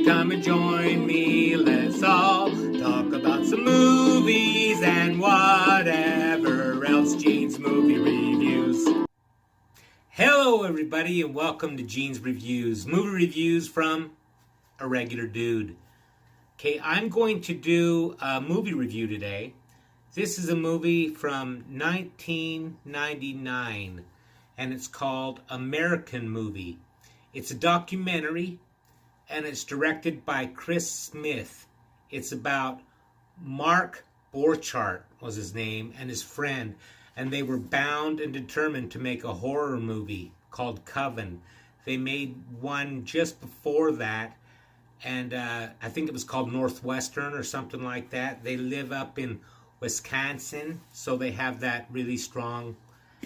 come and join me. Let's all talk about some movies and whatever else. Gene's Movie Reviews. Hello everybody and welcome to Gene's Reviews. Movie reviews from a regular dude. Okay, I'm going to do a movie review today. This is a movie from 1999 and it's called American Movie. It's a documentary and it's directed by Chris Smith. It's about Mark Borchardt was his name and his friend, and they were bound and determined to make a horror movie called Coven. They made one just before that, and I think it was called Northwestern or something like that. They live up in Wisconsin, so they have that really strong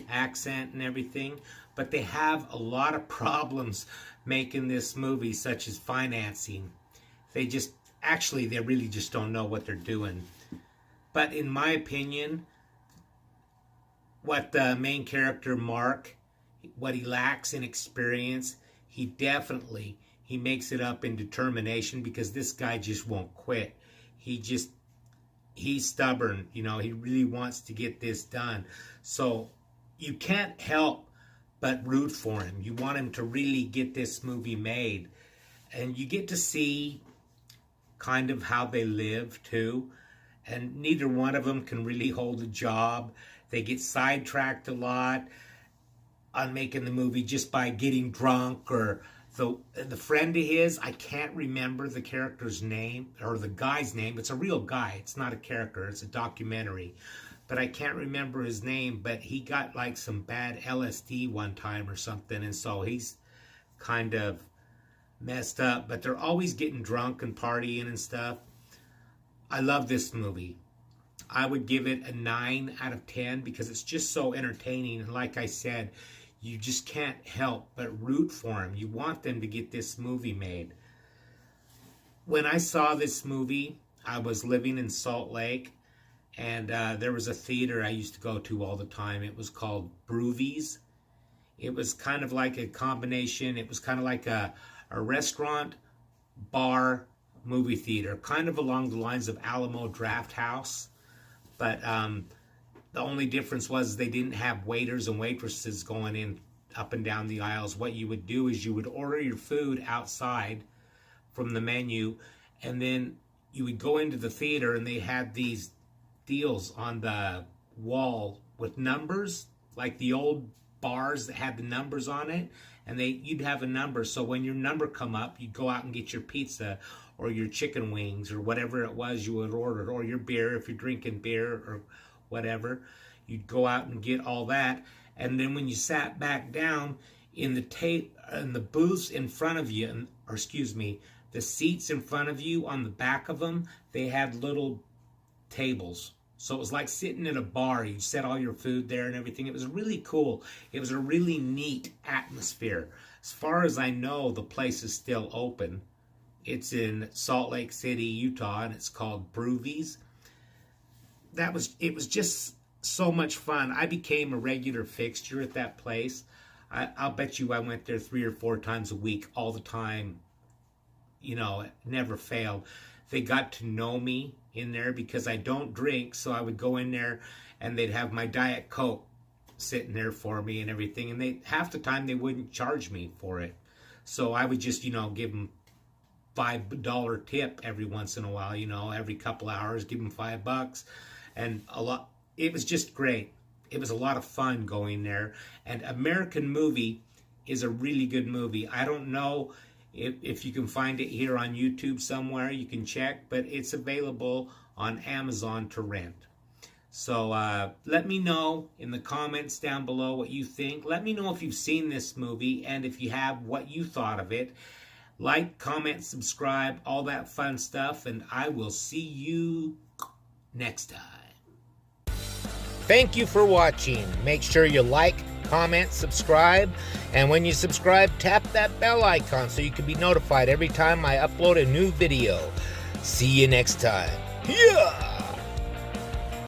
accent and everything, but they have a lot of problems making this movie, such as financing. They really just don't know what they're doing. But in my opinion, what the main character Mark, what he lacks in experience, he makes it up in determination, because this guy just won't quit. He's stubborn, he really wants to get this done. So you can't help but root for him. You want him to really get this movie made. And you get to see kind of how they live too. And neither one of them can really hold a job. They get sidetracked a lot on making the movie just by getting drunk, or the friend of his, I can't remember the character's name, or the guy's name. It's a real guy. It's not a character. It's a documentary. But I can't remember his name, but he got like some bad LSD one time or something, and so he's kind of messed up. But they're always getting drunk and partying and stuff. I love this movie. I would give it a 9 out of 10 because it's just so entertaining. And like I said, you just can't help but root for them. You want them to get this movie made. When I saw this movie, I was living in Salt Lake, and there was a theater I used to go to all the time. It was called Broovies. It was kind of like a combination. It was kind of like a restaurant, bar, movie theater, kind of along the lines of Alamo Drafthouse. But the only difference was they didn't have waiters and waitresses going in up and down the aisles. What you would do is you would order your food outside from the menu, and then you would go into the theater, and they had these deals on the wall with numbers, like the old bars that had the numbers on it, and you'd have a number. So when your number come up, you'd go out and get your pizza or your chicken wings or whatever it was you had ordered, or your beer if you're drinking beer or whatever. You'd go out and get all that, and then when you sat back down in the booths in front of you, the seats in front of you, on the back of them, they had little tables. So it was like sitting at a bar. You set all your food there and everything. It was really cool. It was a really neat atmosphere. As far as I know, the place is still open. It's in Salt Lake City, Utah, and it's called Broovies. It was just so much fun. I became a regular fixture at that place. I'll bet you I went there 3 or 4 times a week, all the time. It never failed. They got to know me in there because I don't drink, so I would go in there and they'd have my Diet Coke sitting there for me and everything, and half the time they wouldn't charge me for it. So I would just, give them $5 tip every once in a while, every couple hours, give them $5, and it was just great. It was a lot of fun going there. And American Movie is a really good movie. I don't know if you can find it here on YouTube somewhere. You can check, but it's available on Amazon to rent. So let me know in the comments down below what you think. Let me know if you've seen this movie, and if you have, what you thought of it. Like, comment, subscribe, all that fun stuff, and I will see you next time. Thank you for watching. Make sure you like, comment, subscribe, and when you subscribe, tap that bell icon so you can be notified every time I upload a new video. See you next time. Yeah!